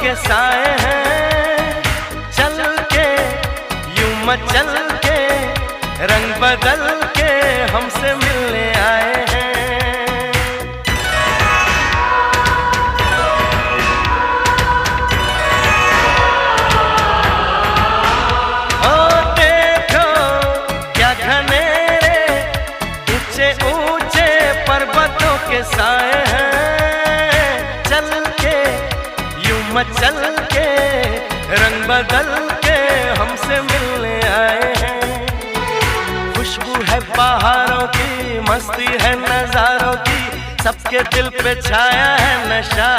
के साए हैं, चल के यूं मचल के रंग बदल के हमसे मिलने आए हैं। ओ देखो क्या घनेरे ऊंचे ऊंचे पर्वतों के साए हैं, चल के यूं मचल के रंग बदल के हमसे मिलने आए हैं। खुशबू है पहाड़ों की, मस्ती है नजारों की, सबके दिल पे छाया है नशा।